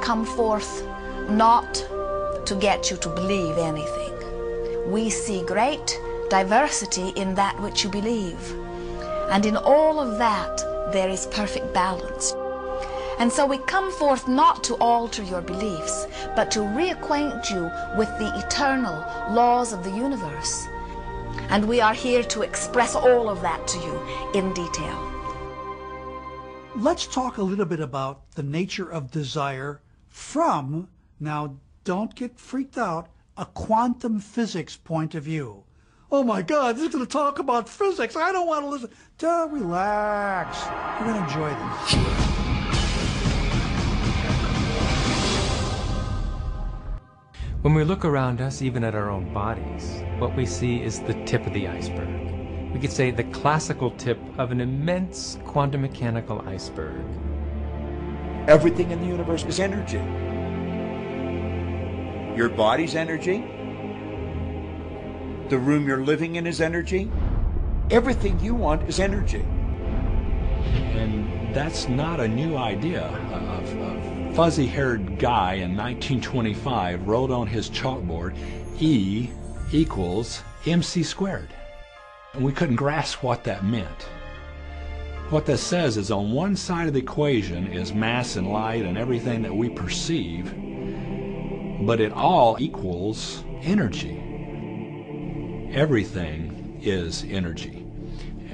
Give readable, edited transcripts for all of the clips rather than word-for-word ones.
come forth not to get you to believe anything. We see great diversity in that which you believe. And in all of that, there is perfect balance. And so we come forth not to alter your beliefs, but to reacquaint you with the eternal laws of the universe. And we are here to express all of that to you in detail. Let's talk a little bit about the nature of desire from, now don't get freaked out, a quantum physics point of view. Oh my God, this is going to talk about physics. I don't want to listen. Relax. You're going to enjoy this. When we look around us, even at our own bodies, what we see is the tip of the iceberg. We could say the classical tip of an immense quantum mechanical iceberg. Everything in the universe is energy. Your body's energy. The room you're living in is energy. Everything you want is energy. And that's not a new idea. A fuzzy-haired guy in 1925 wrote on his chalkboard, E equals mc squared. And we couldn't grasp what that meant. What that says is on one side of the equation is mass and light and everything that we perceive, but it all equals energy. Everything is energy.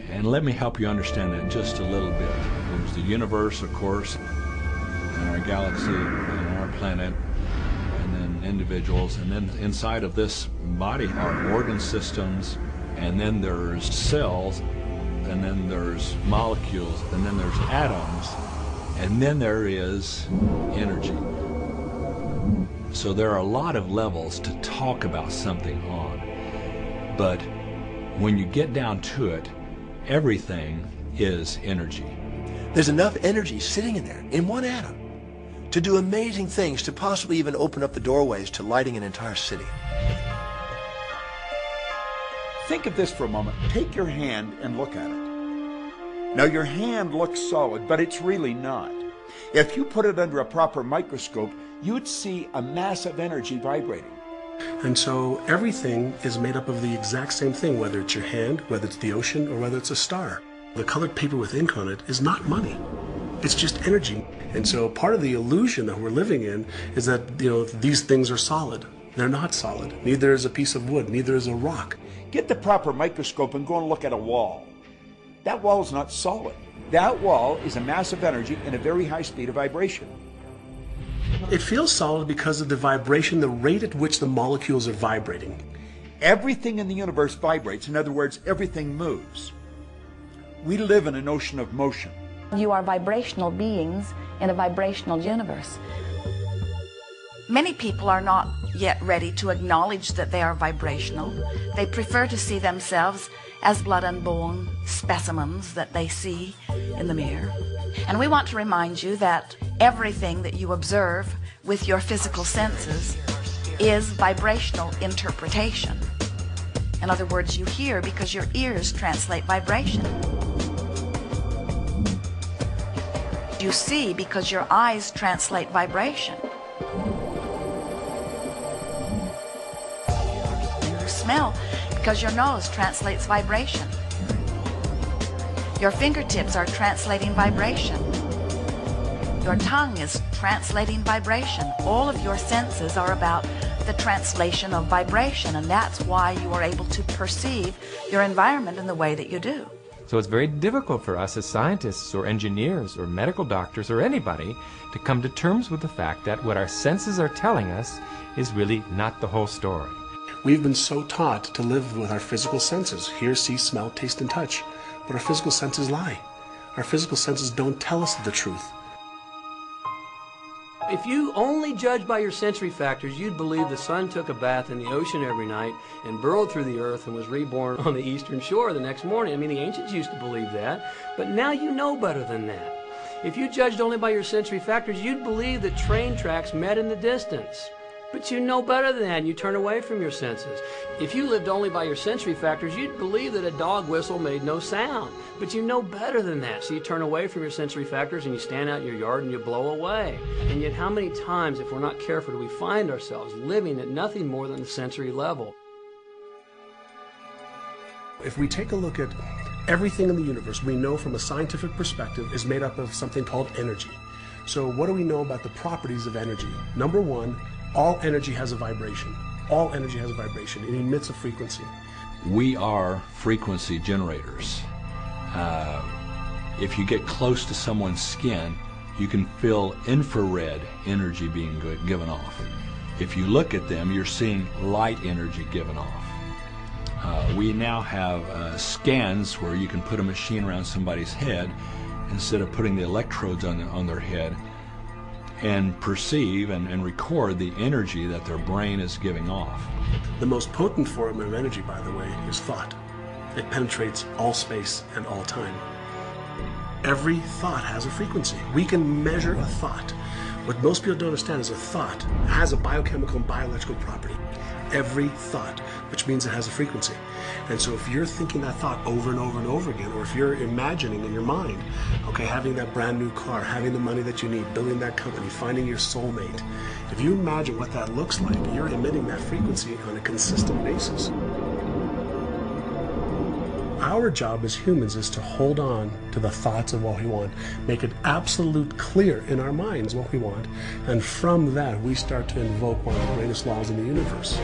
And let me help you understand that just a little bit. There's the universe, of course, and our galaxy, and our planet, and then individuals, and then inside of this body are organ systems, and then there's cells, and then there's molecules, and then there's atoms, and then there is energy. So there are a lot of levels to talk about something on, but when you get down to it, everything is energy. There's enough energy sitting in there, in one atom, to do amazing things, to possibly even open up the doorways to lighting an entire city. Think of this for a moment. Take your hand and look at it. Now your hand looks solid, but it's really not. If you put it under a proper microscope, you'd see a mass of energy vibrating. And so everything is made up of the exact same thing, whether it's your hand, whether it's the ocean, or whether it's a star. The colored paper with ink on it is not money. It's just energy. And so part of the illusion that we're living in is that, these things are solid. They're not solid. Neither is a piece of wood, neither is a rock. Get the proper microscope and go and look at a wall. That wall is not solid. That wall is a mass of energy and a very high speed of vibration. It feels solid because of the vibration, the rate at which the molecules are vibrating. Everything in the universe vibrates. In other words, everything moves. We live in an ocean of motion. You are vibrational beings in a vibrational universe. Many people are not yet ready to acknowledge that they are vibrational. They prefer to see themselves as blood and bone specimens that they see in the mirror. And we want to remind you that everything that you observe with your physical senses is vibrational interpretation. In other words, you hear because your ears translate vibration. You see because your eyes translate vibration. You smell because your nose translates vibration. Your fingertips are translating vibration. Your tongue is translating vibration. All of your senses are about the translation of vibration, and that's why you are able to perceive your environment in the way that you do. So it's very difficult for us as scientists or engineers or medical doctors or anybody to come to terms with the fact that what our senses are telling us is really not the whole story. We've been so taught to live with our physical senses, hear, see, smell, taste, and touch. But our physical senses lie. Our physical senses don't tell us the truth. If you only judge by your sensory factors, you'd believe the sun took a bath in the ocean every night and burrowed through the earth and was reborn on the eastern shore the next morning. I mean, the ancients used to believe that, but now you know better than that. If you judged only by your sensory factors, you'd believe that train tracks met in the distance. But you know better than that, and you turn away from your senses. If you lived only by your sensory factors, you'd believe that a dog whistle made no sound. But you know better than that, so you turn away from your sensory factors and you stand out in your yard and you blow away. And yet how many times, if we're not careful, do we find ourselves living at nothing more than the sensory level? If we take a look at everything in the universe, we know from a scientific perspective is made up of something called energy. So what do we know about the properties of energy? Number one, all energy has a vibration. All energy has a vibration. It emits a frequency. We are frequency generators. If you get close to someone's skin, you can feel infrared energy being given off. If you look at them, you're seeing light energy given off. We now have scans where you can put a machine around somebody's head instead of putting the electrodes on their head, and perceive and record the energy that their brain is giving off. The most potent form of energy, by the way, is thought. It penetrates all space and all time. Every thought has a frequency. We can measure a thought. What most people don't understand is a thought has a biochemical and biological property. Every thought, which means it has a frequency. And so if you're thinking that thought over and over and over again, or if you're imagining in your mind, okay, having that brand new car, having the money that you need, building that company, finding your soulmate, if you imagine what that looks like, you're emitting that frequency on a consistent basis. Our job as humans is to hold on to the thoughts of what we want, make it absolute clear in our minds what we want, and from that we start to invoke one of the greatest laws in the universe.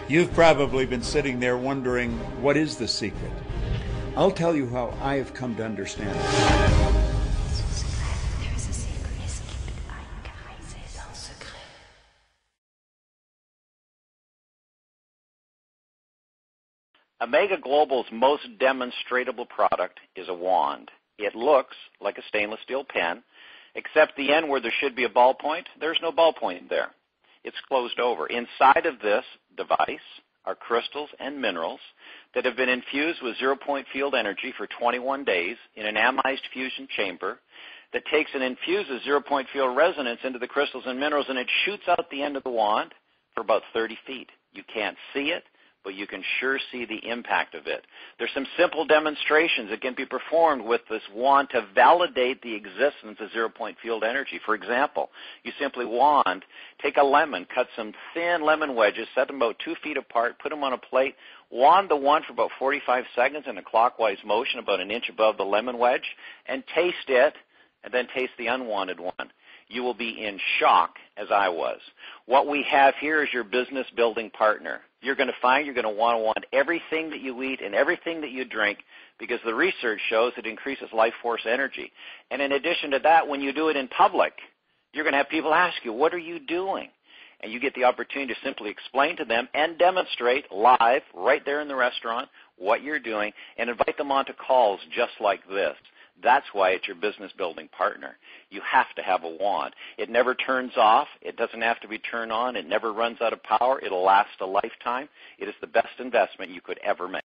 You've probably been sitting there wondering, what is the secret? I'll tell you how I have come to understand it. Amega Global's most demonstratable product is a wand. It looks like a stainless steel pen, except the end where there should be a ballpoint, there's no ballpoint there. It's closed over. Inside of this device are crystals and minerals that have been infused with zero-point field energy for 21 days in an amized fusion chamber that takes and infuses zero-point field resonance into the crystals and minerals, and it shoots out the end of the wand for about 30 feet. You can't see it, but you can sure see the impact of it. There's some simple demonstrations that can be performed with this wand to validate the existence of zero-point field energy. For example, you simply take a lemon, cut some thin lemon wedges, set them about 2 feet apart, put them on a plate, wand the one for about 45 seconds in a clockwise motion about an inch above the lemon wedge, and taste it, and then taste the unwanted one. You will be in shock, as I was. What we have here is your business building partner. You're going to find you're going to want everything that you eat and everything that you drink, because the research shows it increases life force energy. And in addition to that, when you do it in public, you're going to have people ask you, what are you doing? And you get the opportunity to simply explain to them and demonstrate live right there in the restaurant what you're doing, and invite them onto calls just like this. That's why it's your business building partner. You have to have a wand. It never turns off. It doesn't have to be turned on. It never runs out of power. It'll last a lifetime. It is the best investment you could ever make.